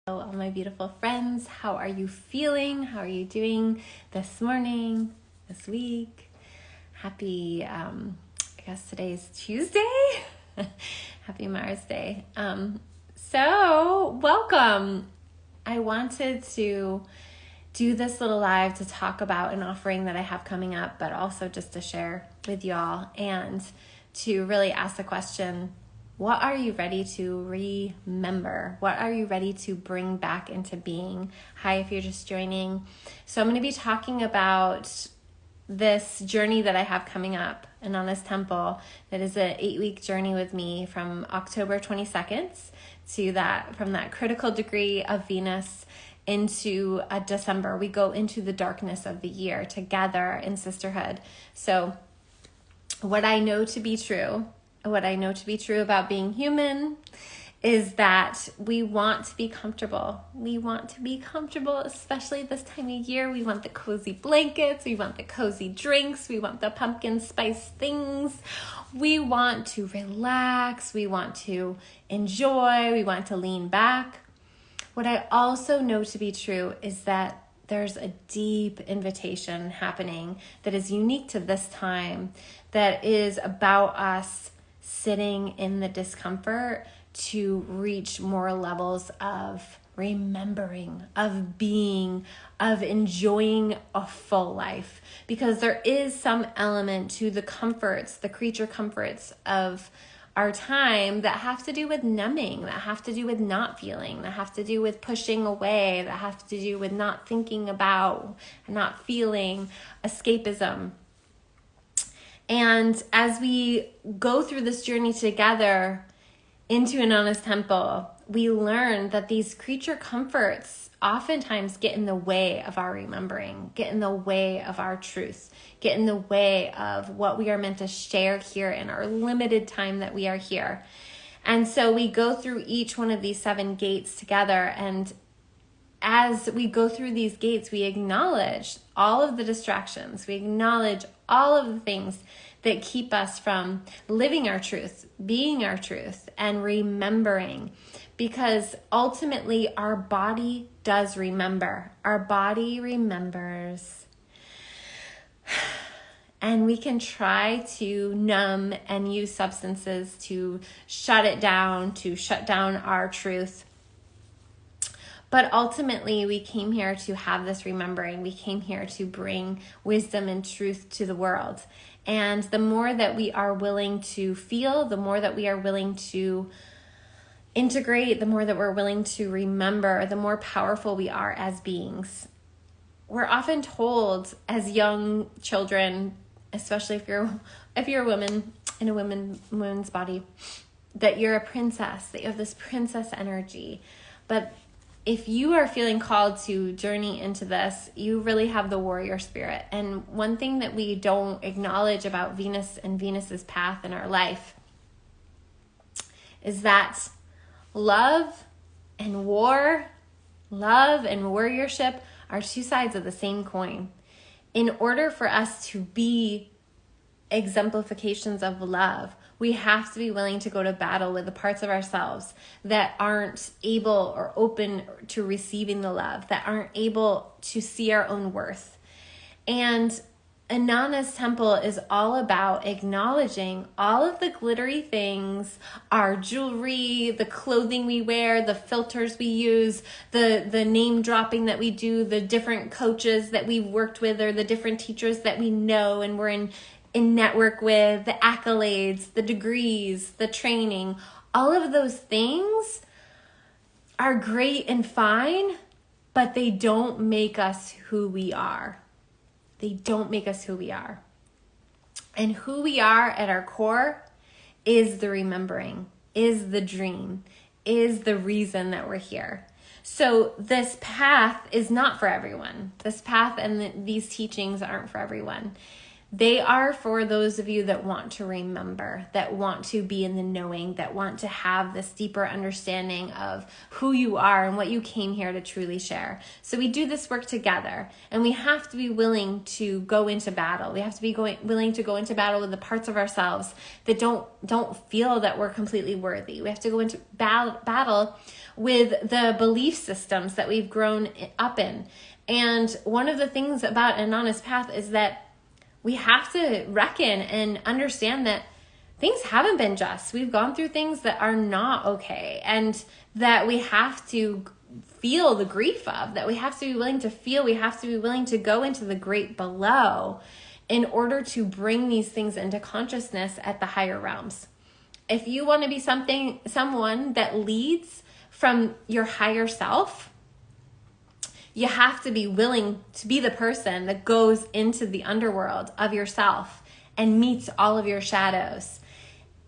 Hello, all my beautiful friends. How are you feeling? How are you doing this morning, this week? Happy, I guess today's Tuesday. Happy Mars Day. So welcome. I wanted to do this little live to talk about an offering that I have coming up, but also just to share with y'all and to really ask the question, what are you ready to remember? What are you ready to bring back into being? Hi, if you're just joining. So I'm going to be talking about this journey that I have coming up, Inanna's Temple. That is an 8-week journey with me from October 22nd from that critical degree of Venus into December. We go into the darkness of the year together in sisterhood. So what I know to be true about being human is that we want to be comfortable. We want to be comfortable, especially this time of year. We want the cozy blankets. We want the cozy drinks. We want the pumpkin spice things. We want to relax. We want to enjoy. We want to lean back. What I also know to be true is that there's a deep invitation happening that is unique to this time, that is about us sitting in the discomfort to reach more levels of remembering, of being, of enjoying a full life. Because there is some element to the comforts, the creature comforts of our time that have to do with numbing, that have to do with not feeling, that have to do with pushing away, that have to do with not thinking about, not feeling, escapism. And as we go through this journey together into Inanna's Temple, we learn that these creature comforts oftentimes get in the way of our remembering, get in the way of our truth, get in the way of what we are meant to share here in our limited time that we are here. And so we go through each one of these 7 gates together, and as we go through these gates, we acknowledge all of the distractions. We acknowledge all of the things that keep us from living our truth, being our truth, and remembering. Because ultimately, our body does remember. Our body remembers. And we can try to numb and use substances to shut it down, to shut down our truth. But ultimately, we came here to have this remembering. We came here to bring wisdom and truth to the world. And the more that we are willing to feel, the more that we are willing to integrate, the more that we're willing to remember, the more powerful we are as beings. We're often told as young children, especially if you're a woman in a woman's body, that you're a princess, that you have this princess energy. But if you are feeling called to journey into this, you really have the warrior spirit. And one thing that we don't acknowledge about Venus and Venus's path in our life is that love and war, love and warriorship are 2 sides of the same coin. In order for us to be exemplifications of love, we have to be willing to go to battle with the parts of ourselves that aren't able or open to receiving the love, that aren't able to see our own worth. And Inanna's Temple is all about acknowledging all of the glittery things, our jewelry, the clothing we wear, the filters we use, the name dropping that we do, the different coaches that we've worked with, or the different teachers that we know and we're in network with, the accolades, the degrees, the training. All of those things are great and fine, but they don't make us who we are. They don't make us who we are. And who we are at our core is the remembering, is the dream, is the reason that we're here. So this path is not for everyone. This path and these teachings aren't for everyone. They are for those of you that want to remember, that want to be in the knowing, that want to have this deeper understanding of who you are and what you came here to truly share. So we do this work together, and we have to be willing to go into battle. We have to be willing to go into battle with the parts of ourselves that don't feel that we're completely worthy. We have to go into battle with the belief systems that we've grown up in. And one of the things about Inanna's path is that we have to reckon and understand that things haven't been just. We've gone through things that are not okay, and that we have to feel the grief of, that we have to be willing to feel, we have to be willing to go into the great below in order to bring these things into consciousness at the higher realms. If you want to be someone that leads from your higher self, you have to be willing to be the person that goes into the underworld of yourself and meets all of your shadows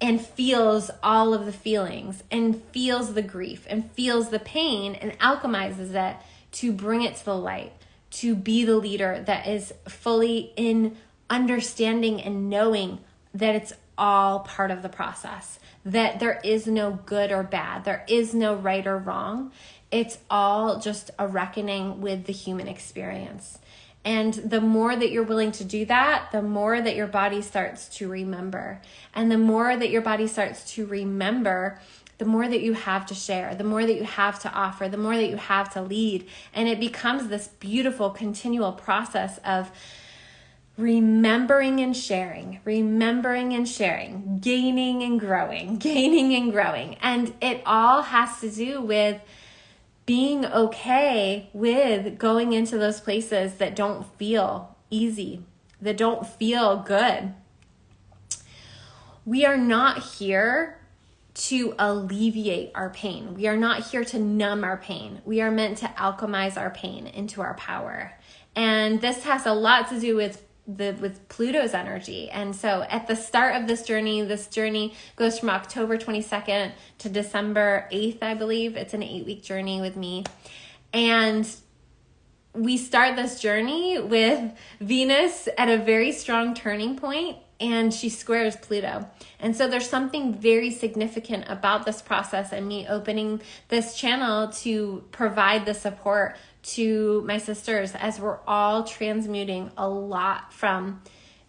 and feels all of the feelings and feels the grief and feels the pain and alchemizes it to bring it to the light, to be the leader that is fully in understanding and knowing that it's all part of the process, that there is no good or bad, there is no right or wrong. It's all just a reckoning with the human experience. And the more that you're willing to do that, the more that your body starts to remember. And the more that your body starts to remember, the more that you have to share, the more that you have to offer, the more that you have to lead. And it becomes this beautiful continual process of remembering and sharing, gaining and growing. And it all has to do with being okay with going into those places that don't feel easy, that don't feel good. We are not here to alleviate our pain. We are not here to numb our pain. We are meant to alchemize our pain into our power. And this has a lot to do with Pluto's energy. And so at the start of this journey goes from October 22nd to December 8th, I believe. It's an 8-week journey with me. And we start this journey with Venus at a very strong turning point, and she squares Pluto. And so there's something very significant about this process and me opening this channel to provide the support to my sisters as we're all transmuting a lot from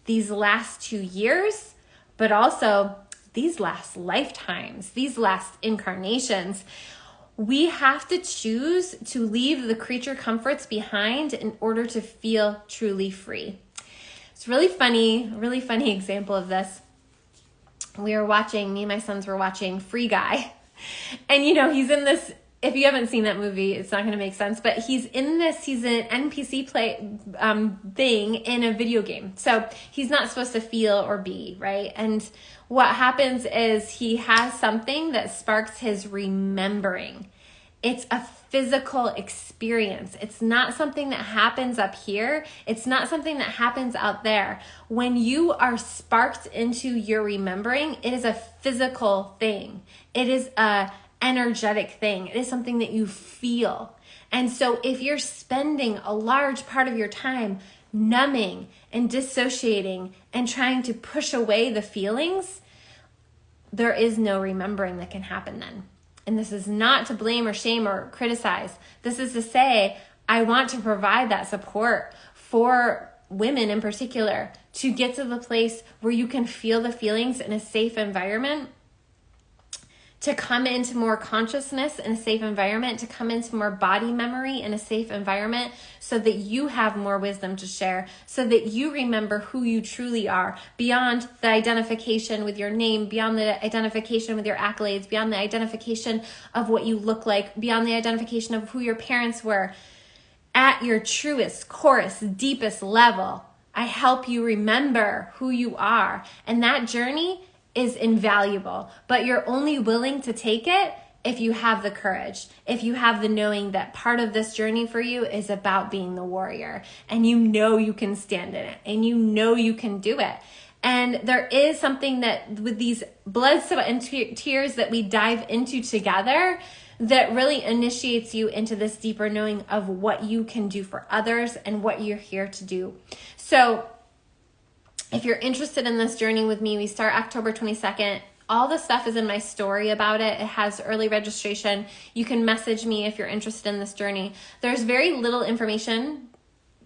these last 2 years, but also these last lifetimes, these last incarnations. We have to choose to leave the creature comforts behind in order to feel truly free. It's really funny example of this. Me and my sons were watching Free Guy. And he's in this, if you haven't seen that movie, it's not going to make sense, but he's an NPC thing in a video game. So he's not supposed to feel or be, right? And what happens is he has something that sparks his remembering. It's a physical experience. It's not something that happens up here. It's not something that happens out there. When you are sparked into your remembering, it is a physical thing. It is a energetic thing. It is something that you feel. And so if you're spending a large part of your time numbing and dissociating and trying to push away the feelings, there is no remembering that can happen then. And this is not to blame or shame or criticize. This is to say, I want to provide that support for women in particular to get to the place where you can feel the feelings in a safe environment, to come into more consciousness in a safe environment, to come into more body memory in a safe environment, so that you have more wisdom to share, so that you remember who you truly are, beyond the identification with your name, beyond the identification with your accolades, beyond the identification of what you look like, beyond the identification of who your parents were. At your truest, corest, deepest level, I help you remember who you are. And that journey is invaluable, but you're only willing to take it if you have the courage, if you have the knowing that part of this journey for you is about being the warrior, and you can stand in it, and you can do it. And there is something that with these blood, sweat, and tears that we dive into together that really initiates you into this deeper knowing of what you can do for others and what you're here to do. So If you're interested in this journey with me, we start October 22nd. All the stuff is in my story about it. It has early registration. You can message me if you're interested in this journey. There's very little information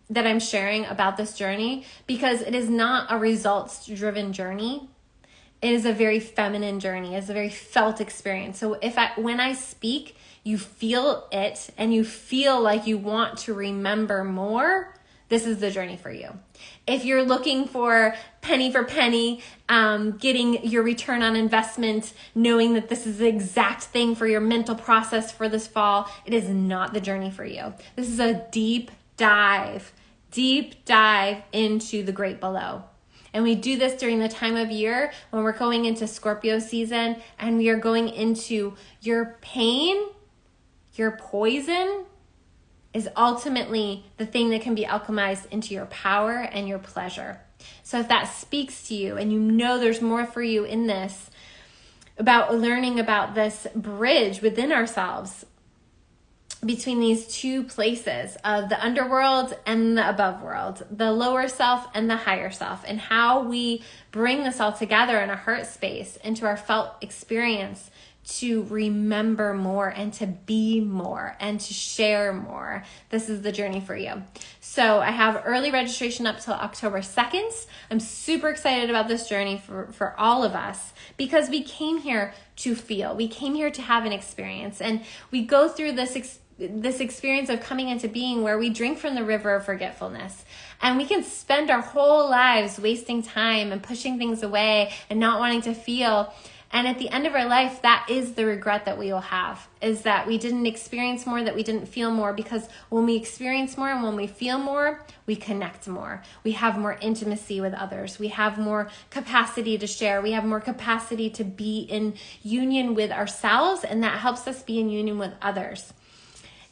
that I'm sharing about this journey because it is not a results-driven journey. It is a very feminine journey. It's a very felt experience. So when I speak, you feel it and you feel like you want to remember more, this is the journey for you. If you're looking for penny, getting your return on investment, knowing that this is the exact thing for your mental process for this fall, it is not the journey for you. This is a deep dive into the great below. And we do this during the time of year when we're going into Scorpio season and we are going into your pain, your poison is ultimately the thing that can be alchemized into your power and your pleasure. So if that speaks to you and you know there's more for you in this, about learning about this bridge within ourselves between these two places of the underworld and the above world, the lower self and the higher self, and how we bring this all together in a heart space into our felt experience to remember more and to be more and to share more. This is the journey for you. So I have early registration up till October 2nd. I'm super excited about this journey for all of us because we came here to feel. We came here to have an experience, and we go through this experience of coming into being where we drink from the river of forgetfulness, and we can spend our whole lives wasting time and pushing things away and not wanting to feel. And at the end of our life, that is the regret that we will have, is that we didn't experience more, that we didn't feel more, because when we experience more and when we feel more, we connect more. We have more intimacy with others. We have more capacity to share. We have more capacity to be in union with ourselves, and that helps us be in union with others.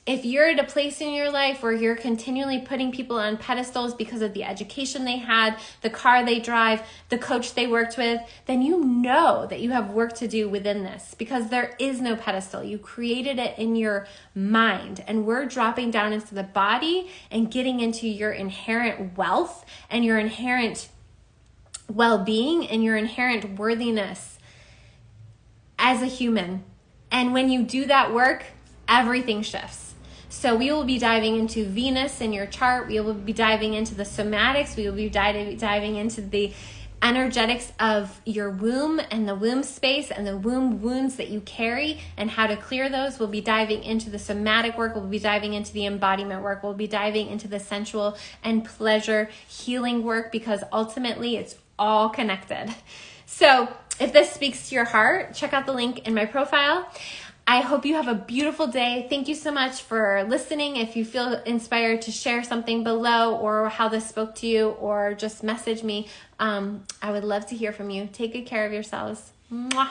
If you're at a place in your life where you're continually putting people on pedestals because of the education they had, the car they drive, the coach they worked with, then you know that you have work to do within this, because there is no pedestal. You created it in your mind, and we're dropping down into the body and getting into your inherent wealth and your inherent well-being and your inherent worthiness as a human. And when you do that work, everything shifts. So we will be diving into Venus in your chart. We will be diving into the somatics. We will be diving into the energetics of your womb and the womb space and the womb wounds that you carry and how to clear those. We'll be diving into the somatic work. We'll be diving into the embodiment work. We'll be diving into the sensual and pleasure healing work, because ultimately it's all connected. So if this speaks to your heart, check out the link in my profile. I hope you have a beautiful day. Thank you so much for listening. If you feel inspired to share something below or how this spoke to you, or just message me, I would love to hear from you. Take good care of yourselves. Mwah.